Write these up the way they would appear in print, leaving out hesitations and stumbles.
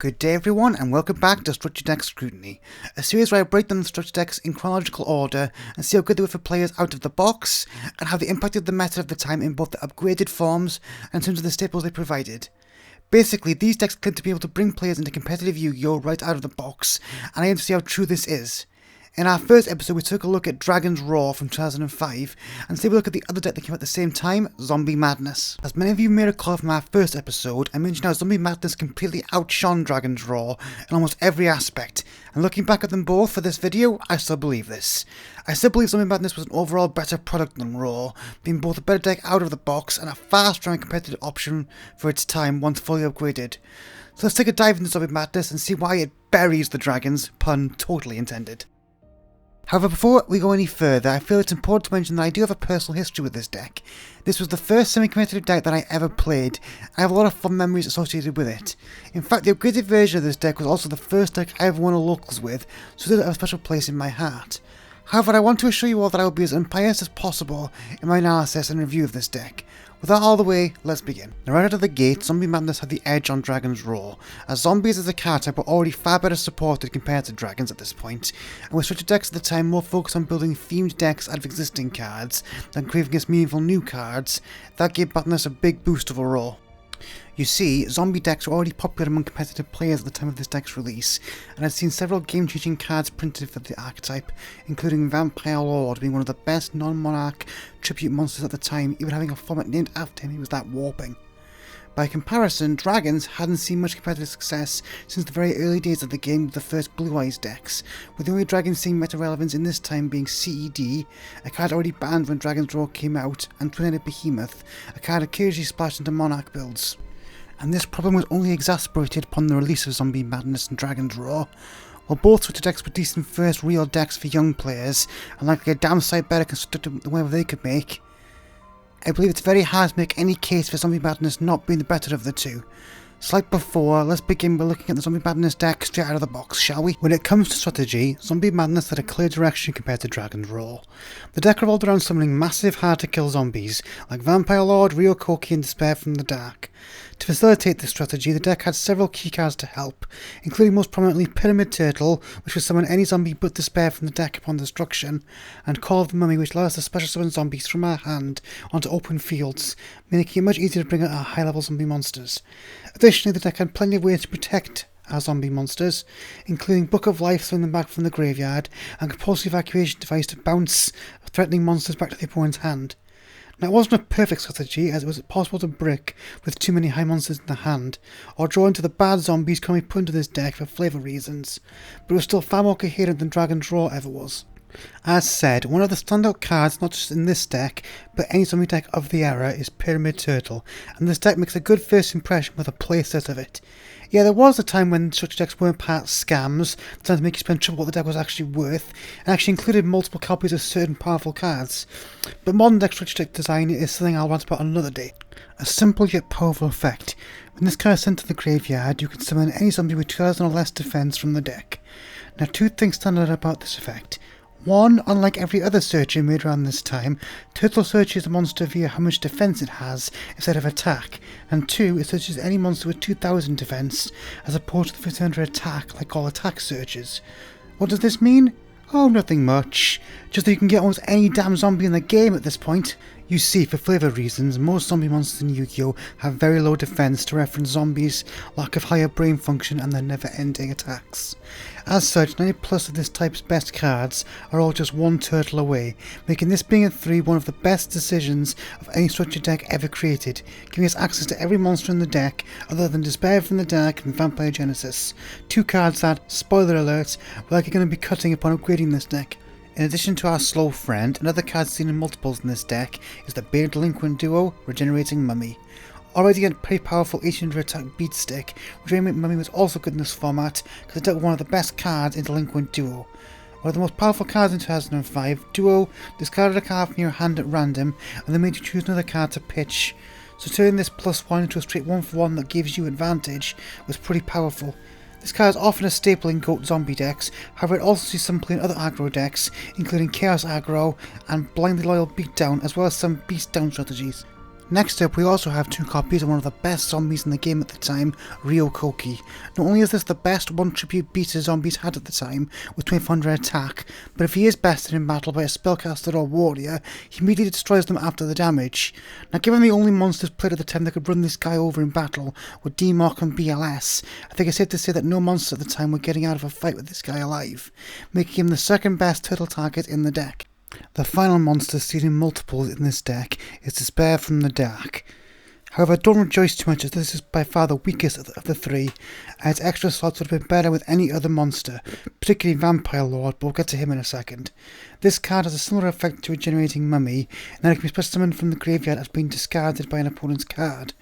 Good day everyone and welcome back to Structure Deck Scrutiny, a series where I break down the structure decks in chronological order and see how good they were for players out of the box, and how they impacted the meta of the time in both the upgraded forms and in terms of the staples they provided. Basically, these decks claim to be able to bring players into competitive Yu-Gi-Oh! Right out of the box, and I aim to see how true this is. In our first episode we took a look at Dragon's Roar from 2005, and today we look at the other deck that came out at the same time, Zombie Madness. As many of you may recall from our first episode, I mentioned how Zombie Madness completely outshone Dragon's Roar in almost every aspect, and looking back at them both for this video, I still believe this. I still believe Zombie Madness was an overall better product than Roar, being both a better deck out of the box and a far stronger competitive option for its time once fully upgraded. So let's take a dive into Zombie Madness and see why it buries the dragons, pun totally intended. However, before we go any further, I feel it's important to mention that I do have a personal history with this deck. This was the first semi-competitive deck that I ever played, and I have a lot of fun memories associated with it. In fact, the upgraded version of this deck was also the first deck I ever won a locals with, so it does have a special place in my heart. However, I want to assure you all that I will be as unbiased as possible in my analysis and review of this deck. With that out of the way, let's begin. Now, right out of the gate, Zombie Madness had the edge on Dragon's Roar, as zombies as a card type were already far better supported compared to dragons at this point, and with structured decks at the time more focused on building themed decks out of existing cards than craving us meaningful new cards, that gave Madness a big boost overall. You see, zombie decks were already popular among competitive players at the time of this deck's release, and I'd seen several game-changing cards printed for the archetype, including Vampire Lord being one of the best non-monarch tribute monsters at the time, even having a format named after him. He was that warping. By comparison, dragons hadn't seen much competitive success since the very early days of the game with the first Blue Eyes decks, with the only dragon seeing meta relevance in this time being CED, a card already banned when Dragon's Roar came out, and Twin-Headed Behemoth, a card occasionally splashed into Monarch builds. And this problem was only exacerbated upon the release of Zombie Madness and Dragon's Roar. While both structure decks were decent first real decks for young players, and likely a damn sight better constructed than whatever they could make, I believe it's very hard to make any case for Zombie Madness not being the better of the two. So like before, let's begin by looking at the Zombie Madness deck straight out of the box, shall we? When it comes to strategy, Zombie Madness had a clear direction compared to Dragon's Roar. The deck revolved around summoning massive hard to kill zombies, like Vampire Lord, Ryokoki and Despair from the Dark. To facilitate this strategy, the deck had several key cards to help, including most prominently Pyramid Turtle, which would summon any zombie but Despair from the deck upon destruction, and Call of the Mummy, which allowed us to special summon zombies from our hand onto open fields, making it much easier to bring out our high level zombie monsters. Additionally, the deck had plenty of ways to protect our zombie monsters, including Book of Life throwing them back from the graveyard, and compulsory evacuation device to bounce threatening monsters back to the opponent's hand. Now, it wasn't a perfect strategy, as it was possible to brick with too many high monsters in the hand, or draw into the bad zombies commonly put into this deck for flavour reasons, but it was still far more coherent than Dragon's Roar ever was. As said, one of the standout cards not just in this deck, but any zombie deck of the era is Pyramid Turtle, and this deck makes a good first impression with a playset of it. Yeah, there was a time when structure decks weren't part scams, trying to make you spend trouble what the deck was actually worth, and actually included multiple copies of certain powerful cards. But modern deck structure deck design is something I'll rant about another day. A simple yet powerful effect. When this card is sent to the graveyard, you can summon any zombie with 2000 or less defense from the deck. Now, two things stand out about this effect. One, unlike every other searcher made around this time, Turtle searches a monster via how much defense it has instead of attack, and two, it searches any monster with 2000 defense as opposed to the 1500 attack like all attack searches. What does this mean? Oh, nothing much. Just that you can get almost any damn zombie in the game at this point. You see, for flavour reasons, most zombie monsters in Yu-Gi-Oh! Have very low defense to reference zombies' lack of higher brain function and their never-ending attacks. As such, 90+ of this type's best cards are all just one turtle away, making this being a 3 one of the best decisions of any structured deck ever created, giving us access to every monster in the deck other than Despair from the Dark and Vampire Genesis, two cards that, spoiler alert, we're likely going to be cutting upon upgrading this deck. In addition to our slow friend, another card seen in multiples in this deck is the Bearded Delinquent duo, Regenerating Mummy. Already a pretty powerful 800 attack beat stick, Regenerating Mummy was also good in this format because it dealt one of the best cards in Delinquent Duo. One of the most powerful cards in 2005, Duo discarded a card from your hand at random and then made you choose another card to pitch. So turning this +1 into a straight 1-for-1 that gives you advantage was pretty powerful. This card is often a staple in GOAT zombie decks, however it also sees some play in other aggro decks, including Chaos Aggro and Blindly Loyal Beatdown, as well as some Beast Down strategies. Next up, we also have 2 copies of one of the best zombies in the game at the time, Ryokoki. Not only is this the best 1 tribute beater zombies had at the time, with 2500 attack, but if he is bested in battle by a spellcaster or warrior, he immediately destroys them after the damage. Now, given the only monsters played at the time that could run this guy over in battle were DMOC and BLS, I think it's safe to say that no monsters at the time were getting out of a fight with this guy alive, making him the second best turtle target in the deck. The final monster seen in multiples in this deck is Despair from the Dark. However, don't rejoice too much as this is by far the weakest of the 3, and its extra slots would have been better with any other monster, particularly Vampire Lord, but we'll get to him in a second. This card has a similar effect to Regenerating Mummy, and that it can be special summoned from the graveyard as being discarded by an opponent's card.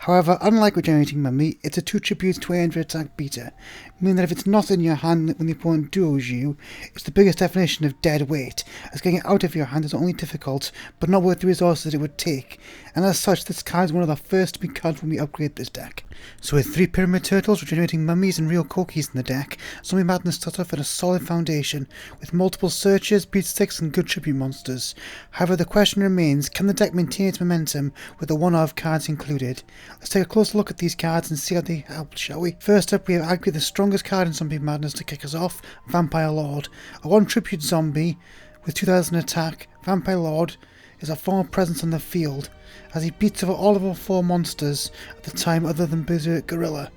However, unlike Regenerating Mummy, it's a 2 tribute 200 attack beater, meaning that if it's not in your hand when the opponent duels you, it's the biggest definition of dead weight, as getting it out of your hand is not only difficult, but not worth the resources it would take, and as such this card is one of the first to be cut when we upgrade this deck. So with 3 Pyramid Turtles, Regenerating Mummies and Ryokokis in the deck, Zombie Madness starts off at a solid foundation, with multiple searches, beat sticks and good tribute monsters. However, the question remains, can the deck maintain its momentum with the one-of cards included? Let's take a closer look at these cards and see how they help, shall we? First up, we have arguably the strongest card in Zombie Madness to kick us off, Vampire Lord. A 1 tribute zombie with 2000 attack, Vampire Lord is a former presence on the field, as he beats over all of our 4 monsters at the time other than Berserk Gorilla.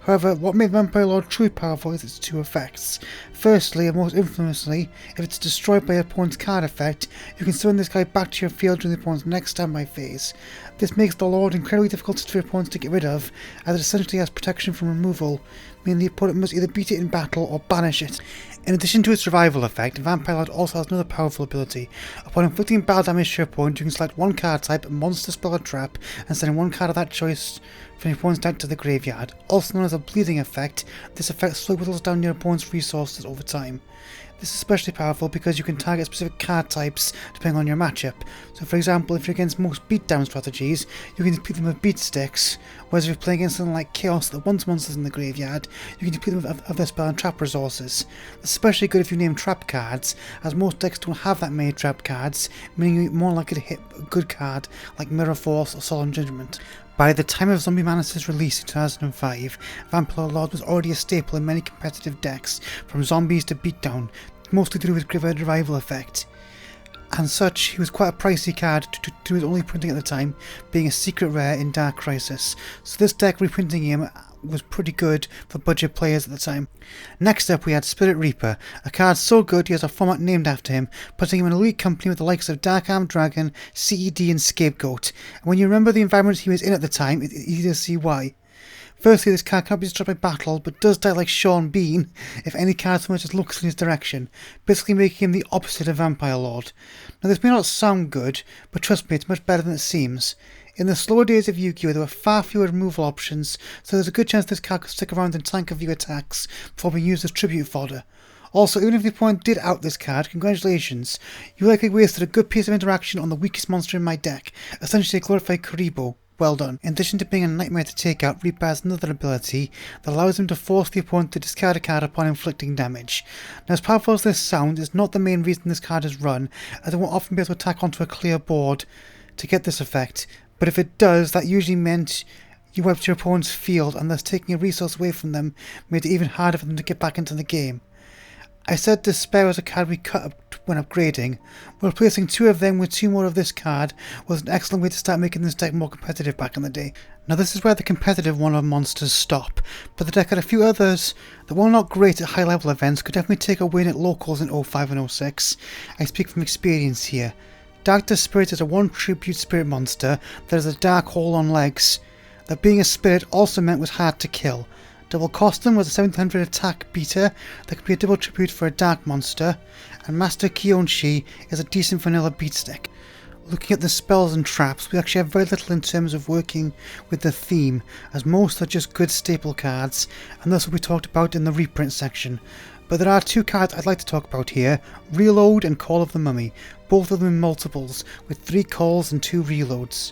However, what made Vampire Lord truly powerful is its 2 effects. Firstly, and most infamously, if it's destroyed by your opponent's card effect, you can summon this guy back to your field during the opponent's next standby phase. This makes the Lord incredibly difficult for your opponents to get rid of, as it essentially has protection from removal, meaning the opponent must either beat it in battle or banish it. In addition to its survival effect, Vampire Lord also has another powerful ability. Upon inflicting battle damage to your opponent, you can select 1 card type, monster, spell or trap, and send 1 card of that choice from your opponent's deck to the graveyard. Also known as a bleeding effect, this effect slowly whittles down your opponent's resources over time. This is especially powerful because you can target specific card types depending on your matchup. So for example, if you're against most beatdown strategies, you can defeat them with beat sticks, whereas if you're playing against something like Chaos that wants monsters in the graveyard, you can defeat them with other spell and trap resources. This is especially good if you name trap cards, as most decks don't have that many trap cards, meaning you're more likely to hit a good card like Mirror Force or Solemn Judgment. By the time of Zombie Madness's release in 2005, Vampire Lord was already a staple in many competitive decks, from zombies to beatdown, mostly to do with graveyard revival effect. And such, he was quite a pricey card to do his only printing at the time, being a secret rare in Dark Crisis, so this deck reprinting him was pretty good for budget players at the time. Next up we had Spirit Reaper, a card so good he has a format named after him, putting him in elite company with the likes of Dark Armed Dragon, CED and Scapegoat, and when you remember the environment he was in at the time, it's easy to see why. Firstly, this card cannot be destroyed by battle, but does die like Sean Bean if any card so much as looks in his direction, basically making him the opposite of Vampire Lord. Now this may not sound good, but trust me, it's much better than it seems. In the slower days of Yu-Gi-Oh! There were far fewer removal options, so there's a good chance this card could stick around and tank a few attacks before being used as tribute fodder. Also, even if the opponent did out this card, congratulations, you likely wasted a good piece of interaction on the weakest monster in my deck, essentially a glorified Karibo. Well done. In addition to being a nightmare to take out, Reaper has another ability that allows him to force the opponent to discard a card upon inflicting damage. Now, as powerful as this sounds, it's not the main reason this card is run, as it won't often be able to attack onto a clear board to get this effect, but if it does, that usually meant you wiped your opponent's field, and thus taking a resource away from them made it even harder for them to get back into the game. I said Despair was a card we cut up when upgrading. Well, replacing 2 of them with 2 more of this card was an excellent way to start making this deck more competitive back in the day. Now this is where the competitive one-of monsters stop, but the deck had a few others that, while not great at high level events, could definitely take a win at locals in 05 and 06. I speak from experience here. Dark Spirit is a 1 tribute spirit monster that has a dark hole on legs, that being a spirit also meant was hard to kill. Double COSTON was a 700 attack beater that could be a double tribute for a dark monster, and Master Kyonshi is a decent vanilla beat stick. Looking at the spells and traps, we actually have very little in terms of working with the theme, as most are just good staple cards, and thus will be talked about in the reprint section. But there are 2 cards I'd like to talk about here, Reload and Call of the Mummy, both of them in multiples, with 3 calls and 2 reloads.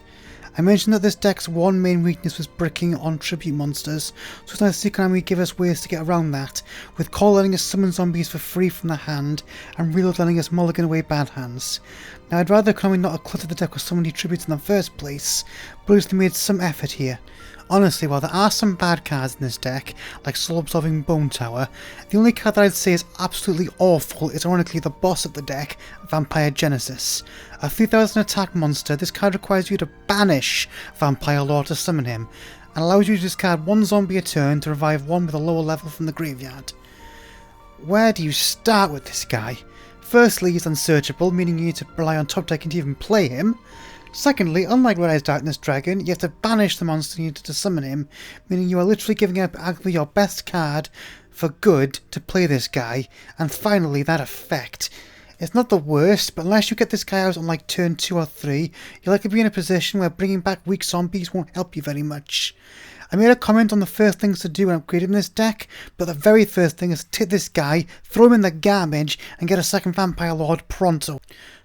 I mentioned that this deck's one main weakness was bricking on tribute monsters, so it's nice to see Konami give us ways to get around that, with Call letting us summon zombies for free from the hand, and Reload letting us mulligan away bad hands. Now I'd rather Konami not have cluttered the deck with so many tributes in the first place, but at least they made some effort here. Honestly, while there are some bad cards in this deck, like Soul Absorbing Bone Tower, the only card that I'd say is absolutely awful is ironically the boss of the deck, Vampire Genesis. A 3000 attack monster, this card requires you to banish Vampire Lord to summon him, and allows you to discard one zombie a turn to revive one with a lower level from the graveyard. Where do you start with this guy? Firstly, he's unsearchable, meaning you need to rely on top decking to even play him. Secondly, unlike Red Eyes Darkness Dragon, you have to banish the monster needed to summon him, meaning you are literally giving up arguably your best card for good to play this guy. And finally, that effect. It's not the worst, but unless you get this guy out on like turn 2 or 3, you're likely to be in a position where bringing back weak zombies won't help you very much. I made a comment on the first things to do when upgrading this deck, but the very first thing is to take this guy, throw him in the garbage, and get a second Vampire Lord pronto.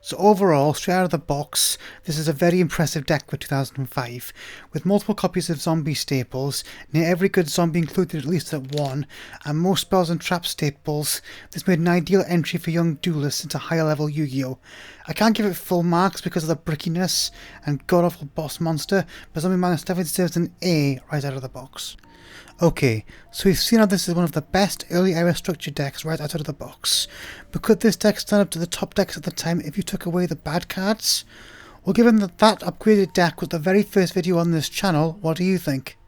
So overall, straight out of the box, this is a very impressive deck for 2005. With multiple copies of zombie staples, near every good zombie included at least at one, and most spells and trap staples, this made an ideal entry for young duelists into higher level Yu-Gi-Oh! I can't give it full marks because of the brickiness and god-awful boss monster, but Zombie Madness definitely deserves an A right out of the box. Okay, so we've seen how this is one of the best early era structure decks right out of the box, but could this deck stand up to the top decks at the time if you took away the bad cards? Well, given that that upgraded deck was the very first video on this channel, what do you think?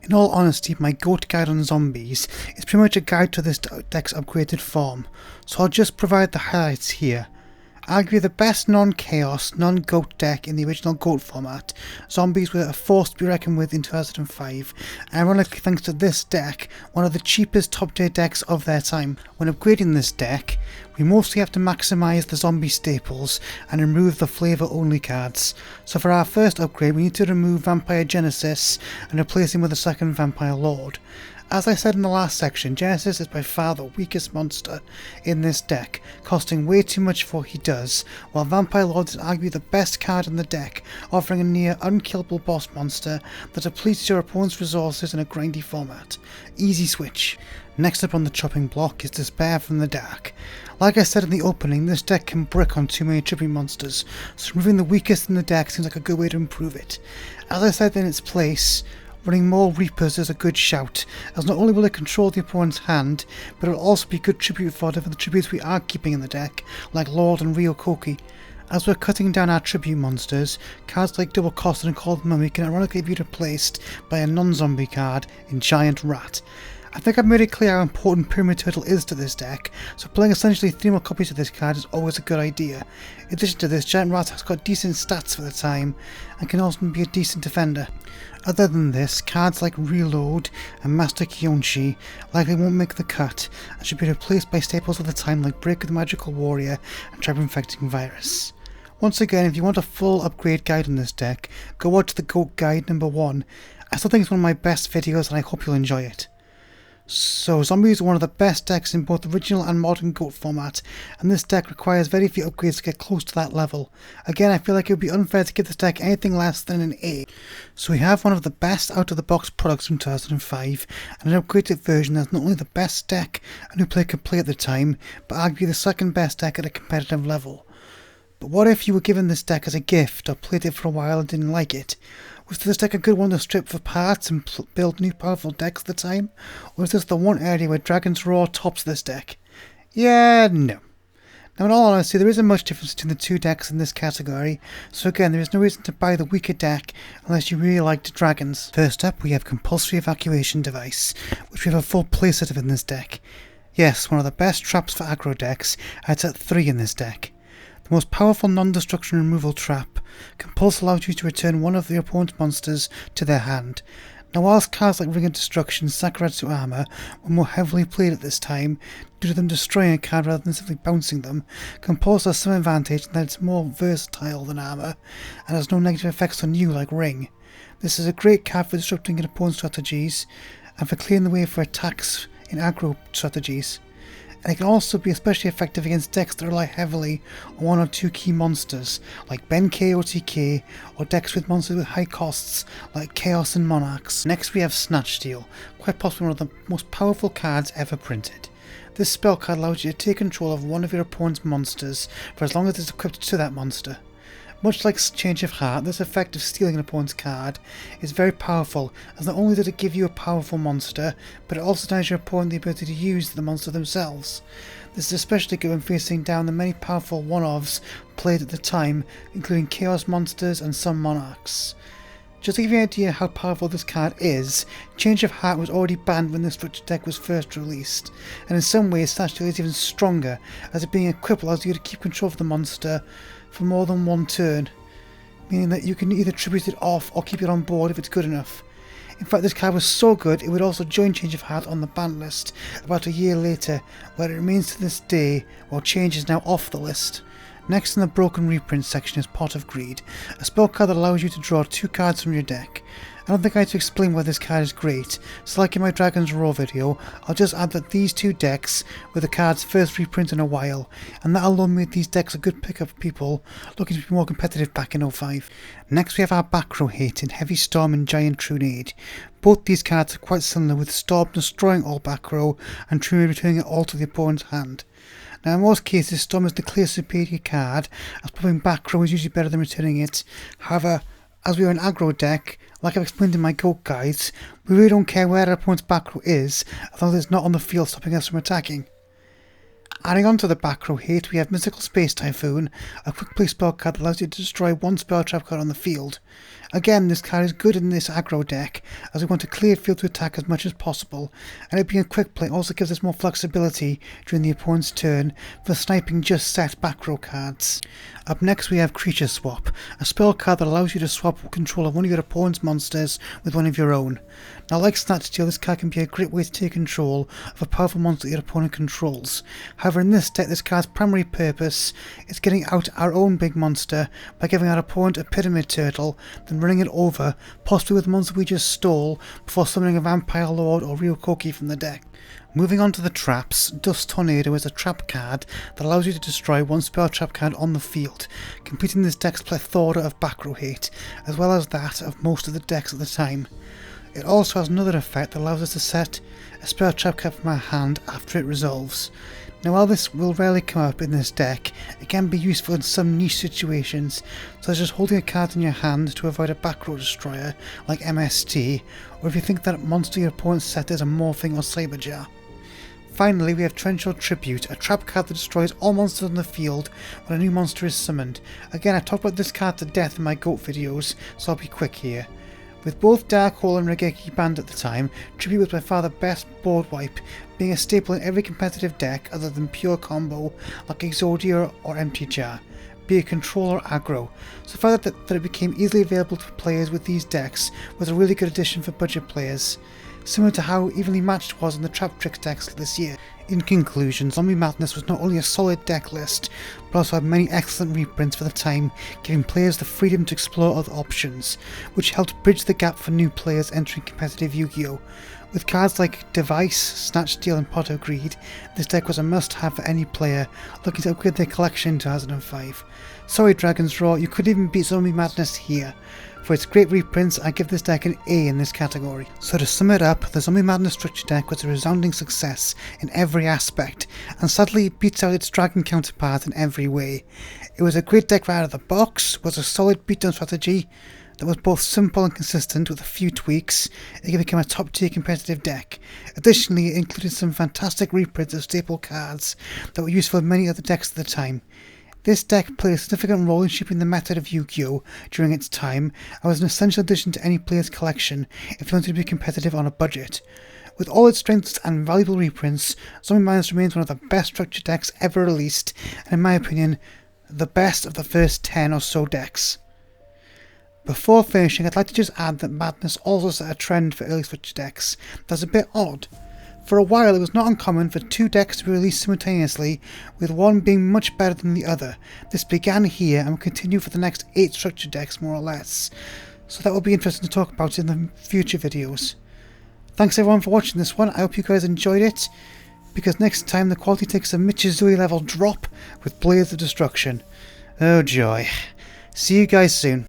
In all honesty, my GOAT guide on zombies is pretty much a guide to this deck's upgraded form, so I'll just provide the highlights here. Arguably the best non-chaos, non-GOAT deck in the original GOAT format, zombies were a force to be reckoned with in 2005, and ironically thanks to this deck, one of the cheapest top tier decks of their time. When upgrading this deck, we mostly have to maximise the zombie staples and remove the flavour only cards. So for our first upgrade we need to remove Vampire Genesis and replace him with a second Vampire Lord. As I said in the last section, Genesis is by far the weakest monster in this deck, costing way too much for what he does, while Vampire Lord is arguably the best card in the deck, offering a near unkillable boss monster that depletes your opponent's resources in a grindy format. Easy switch. Next up on the chopping block is Despair from the Dark. Like I said in the opening, this deck can brick on too many tribute monsters, so removing the weakest in the deck seems like a good way to improve it. As I said in its place, running more Reapers is a good shout, as not only will it control the opponent's hand, but it will also be good tribute fodder for the tributes we are keeping in the deck, like Lord and Ryokoki. As we're cutting down our tribute monsters, cards like Double COSTON and Cold Mummy can ironically be replaced by a non-zombie card in Giant Rat. I think I've made it clear how important Pyramid Turtle is to this deck, so playing essentially 3 more copies of this card is always a good idea. In addition to this, Giant Rat has got decent stats for the time, and can also be a decent defender. Other than this, cards like Reload and Master Kyonshi likely won't make the cut, and should be replaced by staples of the time like Break of the Magical Warrior and Trap Infecting Virus. Once again, if you want a full upgrade guide on this deck, go watch the GOAT Guide number 1. I still think it's one of my best videos and I hope you'll enjoy it. So, Zombies are one of the best decks in both original and modern GOAT format, and this deck requires very few upgrades to get close to that level. Again, I feel like it would be unfair to give this deck anything less than an A. So we have one of the best out-of-the-box products from 2005, and an upgraded version that's not only the best deck a new player could play at the time, but arguably the second best deck at a competitive level. But what if you were given this deck as a gift, or played it for a while and didn't like it? Was this deck a good one to strip for parts and build new powerful decks at the time? Or is this the one area where Dragon's Roar tops this deck? Yeah, no. Now in all honesty, there isn't much difference between the two decks in this category, so again there is no reason to buy the weaker deck unless you really liked dragons. First up we have Compulsory Evacuation Device, which we have a full playset of in this deck. Yes, one of the best traps for aggro decks, I'd set 3 in this deck. The most powerful non-destruction removal trap, Compulse allows you to return one of the opponent's monsters to their hand. Now whilst cards like Ring of Destruction and Sakuratsu Armor were more heavily played at this time, due to them destroying a card rather than simply bouncing them, Compulse has some advantage in that it's more versatile than Armor, and has no negative effects on you like Ring. This is a great card for disrupting an opponent's strategies, and for clearing the way for attacks in aggro strategies. and it can also be especially effective against decks that rely heavily on one or two key monsters, like Ben-K or TK, or decks with monsters with high costs, like Chaos and Monarchs. Next we have Snatch Steal, quite possibly one of the most powerful cards ever printed. This spell card allows you to take control of one of your opponent's monsters for as long as it's equipped to that monster. Much like Change of Heart, this effect of stealing an opponent's card is very powerful, as not only does it give you a powerful monster, but it also denies your opponent the ability to use the monster themselves. This is especially good when facing down the many powerful one-offs played at the time, including Chaos monsters and some Monarchs. Just to give you an idea how powerful this card is, Change of Heart was already banned when this structure deck was first released, and in some ways Snatch Steal is even stronger, as it being equipped allows you to keep control of the monster for more than one turn, meaning that you can either tribute it off or keep it on board if it's good enough. In fact, this card was so good it would also join Change of Heart on the ban list about a year later, where it remains to this day, while Change is now off the list. Next in the broken reprint section is Pot of Greed, a spell card that allows you to draw 2 cards from your deck. I don't think I had to explain why this card is great, so like in my Dragon's Roar video, I'll just add that these 2 decks were the cards first reprint in a while, and that alone made these decks a good pickup for people looking to be more competitive back in 05. Next we have our back row hit in Heavy Storm and Giant Trunade. Both these cards are quite similar, with Storm destroying all back row and Trunade returning it all to the opponent's hand. Now in most cases Storm is the clear superior card, as popping back row is usually better than returning it. However, as we are an aggro deck, like I've explained in my GOAT guides, we really don't care where our opponent's back row is, as long as it's not on the field stopping us from attacking. Adding on to the back row hate, we have Mystical Space Typhoon, a quick play spell card that allows you to destroy 1 spell trap card on the field. Again, this card is good in this aggro deck, as we want to clear field to attack as much as possible, and it being a quick play also gives us more flexibility during the opponent's turn for sniping just set back row cards. Up next we have Creature Swap, a spell card that allows you to swap control of one of your opponent's monsters with one of your own. Now like Snatch Steal, this card can be a great way to take control of a powerful monster that your opponent controls. However, in this deck, this card's primary purpose is getting out our own big monster by giving our opponent a Pyramid Turtle, then running it over, possibly with the monster we just stole, before summoning a Vampire Lord or Ryokoki from the deck. Moving on to the traps, Dust Tornado is a trap card that allows you to destroy 1 spell trap card on the field, completing this deck's plethora of back row hate, as well as that of most of the decks at the time. It also has another effect that allows us to set a spell trap card from our hand after it resolves. Now while this will rarely come up in this deck, it can be useful in some niche situations, such as holding a card in your hand to avoid a back row destroyer like MST, or if you think that monster your opponent set is a Morphing or Cyberjar. Finally, we have Torrential Tribute, a trap card that destroys all monsters on the field when a new monster is summoned. Again, I talked about this card to death in my GOAT videos, so I'll be quick here. With both Dark Hole and Regeki banned at the time, Tribute was by far the best board wipe, being a staple in every competitive deck other than pure combo like Exodia or Empty Jar, be it control or aggro. So far that it became easily available to players with these decks was a really good addition for budget players, similar to how evenly matched it was in the Trap Tricks decks this year. In conclusion, Zombie Madness was not only a solid deck list, but also had many excellent reprints for the time, giving players the freedom to explore other options, which helped bridge the gap for new players entering competitive Yu-Gi-Oh! With cards like Device, Snatch Steal and Pot of Greed, this deck was a must-have for any player looking to upgrade their collection in 2005. Sorry Dragon's Roar, you couldn't even beat Zombie Madness here. For its great reprints, I give this deck an A in this category. So to sum it up, the Zombie Madness structure deck was a resounding success in every aspect, and sadly beats out its Dragon counterpart in every way. It was a great deck right out of the box, was a solid beatdown strategy that was both simple and consistent with a few tweaks. It can become a top tier competitive deck. Additionally, it included some fantastic reprints of staple cards that were useful in many other decks at the time. This deck played a significant role in shaping the meta of Yu-Gi-Oh! During its time, and was an essential addition to any player's collection if you wanted to be competitive on a budget. With all its strengths and valuable reprints, Zombie Madness remains one of the best structured decks ever released, and in my opinion, the best of the first 10 or so decks. Before finishing, I'd like to just add that Madness also set a trend for early structured decks that's a bit odd. For a while, it was not uncommon for 2 decks to be released simultaneously, with one being much better than the other. This began here and will continue for the next 8 structured decks more or less, so that will be interesting to talk about in the future videos. Thanks everyone for watching this one. I hope you guys enjoyed it. because next time the quality takes a Michizui level drop with Blades of Destruction. Oh joy. See you guys soon.